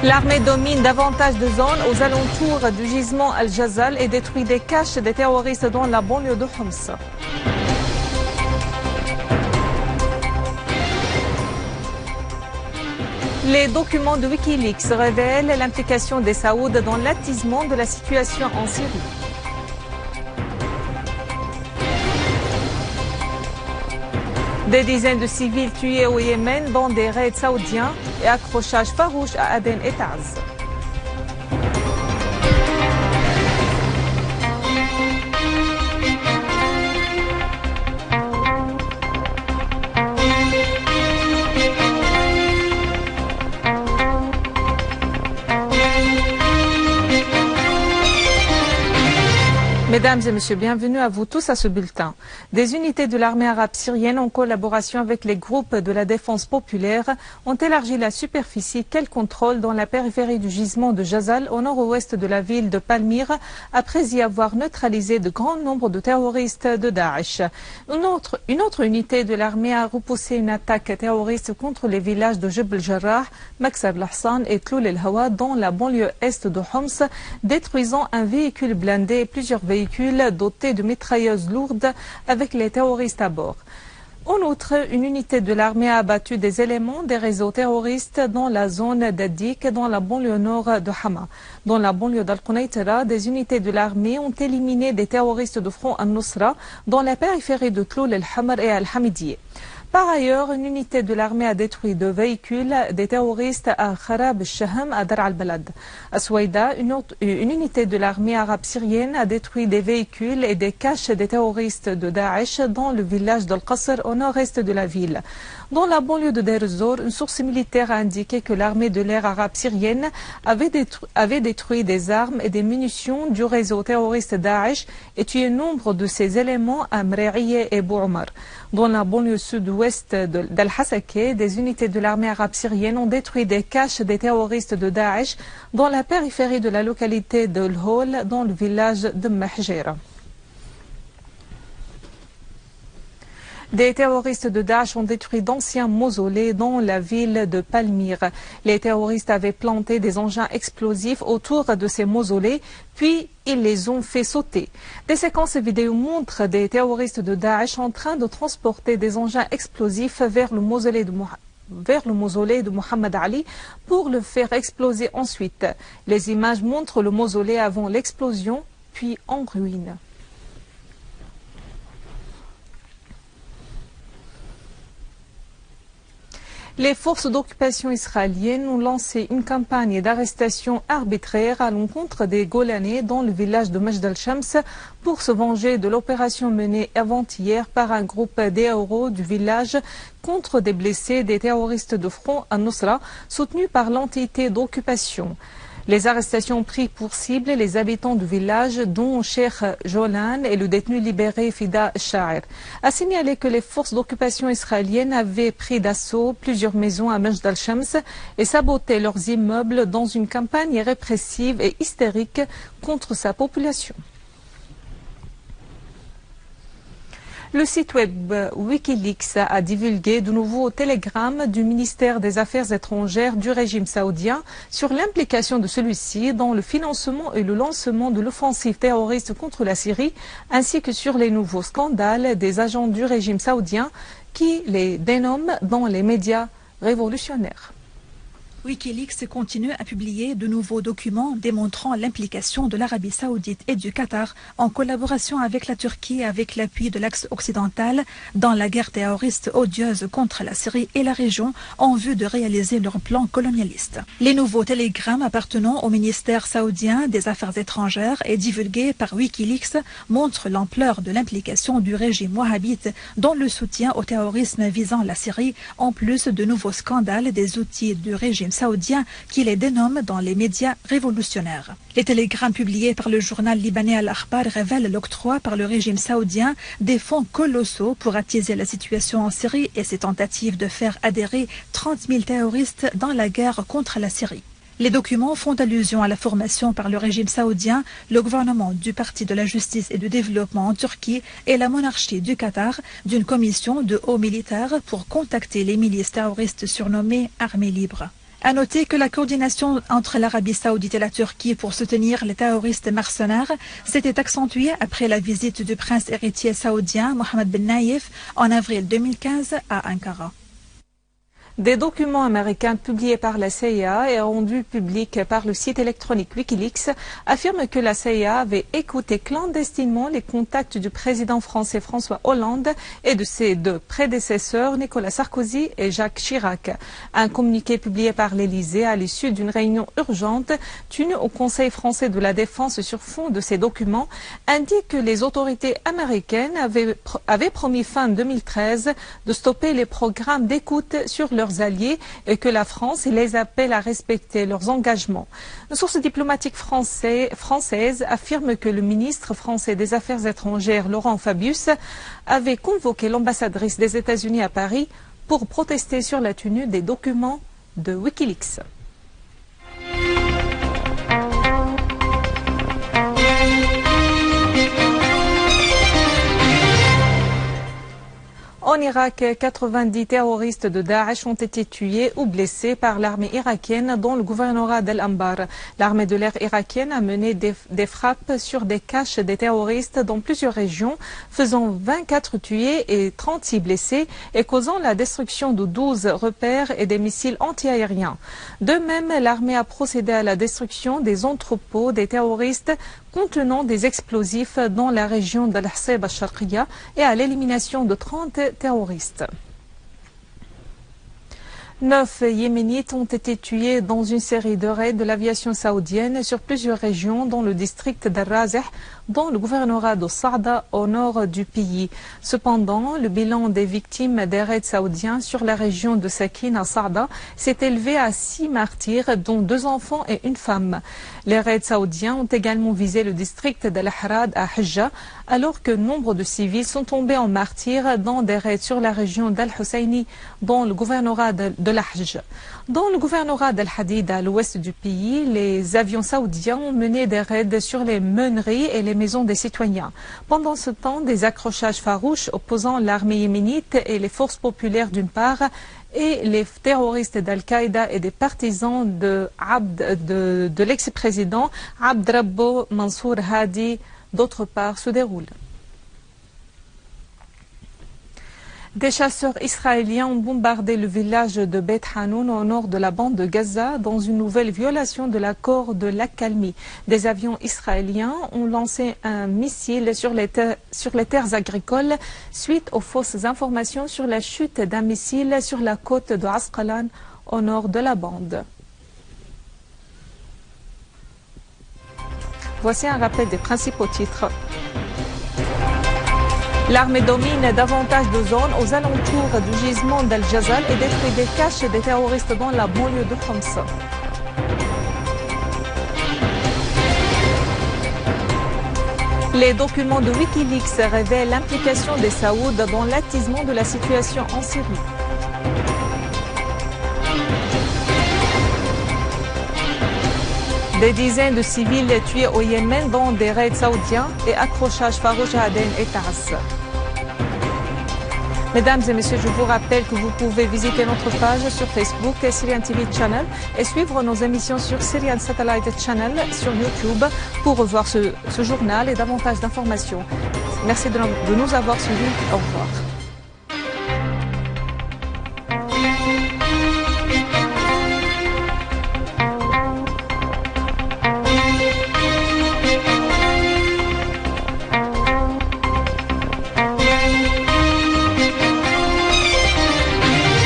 L'armée domine davantage de zones aux alentours du gisement Al-Jazal et détruit des caches des terroristes dans la banlieue de Homs. Les documents de Wikileaks révèlent l'implication des Saouds dans l'attisement de la situation en Syrie. Des dizaines de civils tués au Yémen dans des raids saoudiens et accrochages farouches à Aden et Taz. Mesdames et messieurs, bienvenue à vous tous à ce bulletin. Des unités de l'armée arabe syrienne en collaboration avec les groupes de la défense populaire ont élargi la superficie qu'elles contrôlent dans la périphérie du gisement de Jazal au nord-ouest de la ville de Palmyre après y avoir neutralisé de grands nombres de terroristes de Daesh. Une autre unité de l'armée a repoussé une attaque terroriste contre les villages de Jebel Jarrah, Maksab al-Hassan et Tloul el-Hawa dans la banlieue est de Homs, détruisant un véhicule blindé et plusieurs véhicules dotés de mitrailleuses lourdes avec les terroristes à bord. En outre, une unité de l'armée a abattu des éléments des réseaux terroristes dans la zone d'Adik, dans la banlieue nord de Hama. Dans la banlieue d'Al-Qunaitara, des unités de l'armée ont éliminé des terroristes de Front al-Nusra dans la périphérie de Tloul el-Hamr et Al-Hamidiyeh. Par ailleurs, une unité de l'armée a détruit deux véhicules des terroristes à Kharab al-Shaham à Dar al-Balad. À Souaïda, une unité de l'armée arabe syrienne a détruit des véhicules et des caches des terroristes de Daesh dans le village d'Al-Qasr au nord-est de la ville. Dans la banlieue de Deir ez-Zor, une source militaire a indiqué que l'armée de l'air arabe syrienne avait détruit des armes et des munitions du réseau terroriste Daesh et tué nombre de ses éléments à Mre'iyeh et Bou'omar. Dans la banlieue sud-ouest d'Al-Hasakeh, des unités de l'armée arabe syrienne ont détruit des caches des terroristes de Daesh dans la périphérie de la localité de L'Hol, dans le village de Mahjera. Des terroristes de Daesh ont détruit d'anciens mausolées dans la ville de Palmyre. Les terroristes avaient planté des engins explosifs autour de ces mausolées, puis ils les ont fait sauter. Des séquences vidéo montrent des terroristes de Daesh en train de transporter des engins explosifs vers le mausolée de Mohammed Ali pour le faire exploser ensuite. Les images montrent le mausolée avant l'explosion, puis en ruine. Les forces d'occupation israéliennes ont lancé une campagne d'arrestation arbitraire à l'encontre des Golanais dans le village de Majd al-Shams pour se venger de l'opération menée avant-hier par un groupe d'héros du village contre des blessés des terroristes de Front al-Nusra soutenus par l'entité d'occupation. Les arrestations ont pris pour cible les habitants du village, dont Cheikh Jolan et le détenu libéré Fida Sha'ir. A signalé que les forces d'occupation israéliennes avaient pris d'assaut plusieurs maisons à Majd al-Shams et saboté leurs immeubles dans une campagne répressive et hystérique contre sa population. Le site web Wikileaks a divulgué de nouveaux télégrammes du ministère des Affaires étrangères du régime saoudien sur l'implication de celui-ci dans le financement et le lancement de l'offensive terroriste contre la Syrie, ainsi que sur les nouveaux scandales des agents du régime saoudien qui les dénomment dans les médias révolutionnaires. Wikileaks continue à publier de nouveaux documents démontrant l'implication de l'Arabie saoudite et du Qatar en collaboration avec la Turquie et avec l'appui de l'axe occidental dans la guerre terroriste odieuse contre la Syrie et la région en vue de réaliser leur plan colonialiste. Les nouveaux télégrammes appartenant au ministère saoudien des Affaires étrangères et divulgués par Wikileaks montrent l'ampleur de l'implication du régime wahhabite dans le soutien au terrorisme visant la Syrie, en plus de nouveaux scandales des outils du régime saoudien qui les dénomme dans les médias révolutionnaires. Les télégrammes publiés par le journal libanais Al-Akhbar révèlent l'octroi par le régime saoudien des fonds colossaux pour attiser la situation en Syrie et ses tentatives de faire adhérer 30 000 terroristes dans la guerre contre la Syrie. Les documents font allusion à la formation par le régime saoudien, le gouvernement du Parti de la Justice et du Développement en Turquie et la monarchie du Qatar d'une commission de hauts militaires pour contacter les milices terroristes surnommées Armée libre. À noter que la coordination entre l'Arabie saoudite et la Turquie pour soutenir les terroristes mercenaires s'était accentuée après la visite du prince héritier saoudien Mohammed Ben Naïf en avril 2015 à Ankara. Des documents américains publiés par la CIA et rendus publics par le site électronique Wikileaks affirment que la CIA avait écouté clandestinement les contacts du président français François Hollande et de ses deux prédécesseurs Nicolas Sarkozy et Jacques Chirac. Un communiqué publié par l'Élysée à l'issue d'une réunion urgente tenue au Conseil français de la Défense sur fond de ces documents indique que les autorités américaines avaient promis fin 2013 de stopper les programmes d'écoute sur leurs alliés et que la France les appelle à respecter leurs engagements. Une source diplomatique française affirme que le ministre français des Affaires étrangères, Laurent Fabius, avait convoqué l'ambassadrice des États-Unis à Paris pour protester sur la tenue des documents de Wikileaks. En Irak, 90 terroristes de Daesh ont été tués ou blessés par l'armée irakienne dans le gouvernorat d'Al-Anbar. L'armée de l'air irakienne a mené des frappes sur des caches des terroristes dans plusieurs régions, faisant 24 tués et 36 blessés et causant la destruction de 12 repères et des missiles antiaériens. De même, l'armée a procédé à la destruction des entrepôts des terroristes contenant des explosifs dans la région d'Al-Hsayba al-Sharqiya et à l'élimination de 30 terroristes. 9 Yéménites ont été tués dans une série de raids de l'aviation saoudienne sur plusieurs régions dans le district d'Al-Razeh, dans le gouvernorat de Saada au nord du pays. Cependant, le bilan des victimes des raids saoudiens sur la région de Sakin à Saada s'est élevé à 6 martyrs, dont 2 enfants et une femme. Les raids saoudiens ont également visé le district d'Al-Harad à Hajja, alors que nombre de civils sont tombés en martyrs dans des raids sur la région d'Al-Husayni, dans le gouvernorat de l'Hajj. Dans le gouvernorat d'Al-Hadid, à l'ouest du pays, les avions saoudiens ont mené des raids sur les meuneries et les maisons des citoyens. Pendant ce temps, des accrochages farouches opposant l'armée yéménite et les forces populaires d'une part, et les terroristes d'Al-Qaïda et des partisans de l'ex-président Abd Rabbo Mansour Hadi d'autre part se déroulent. Des chasseurs israéliens ont bombardé le village de Beth Hanoun au nord de la bande de Gaza dans une nouvelle violation de l'accord de l'accalmie. Des avions israéliens ont lancé un missile sur les terres agricoles suite aux fausses informations sur la chute d'un missile sur la côte de Asqalan au nord de la bande. Voici un rappel des principaux titres. L'armée domine davantage de zones aux alentours du gisement d'Al-Jazal et détruit des caches des terroristes dans la banlieue de Homs. Les documents de Wikileaks révèlent l'implication des Saouds dans l'attisement de la situation en Syrie. Des dizaines de civils tués au Yémen dans des raids saoudiens et accrochages farouches à Aden et Tars. Mesdames et messieurs, je vous rappelle que vous pouvez visiter notre page sur Facebook, Syrian TV Channel, et suivre nos émissions sur Syrian Satellite Channel sur YouTube pour revoir ce journal et davantage d'informations. Merci de nous avoir suivis. Au revoir.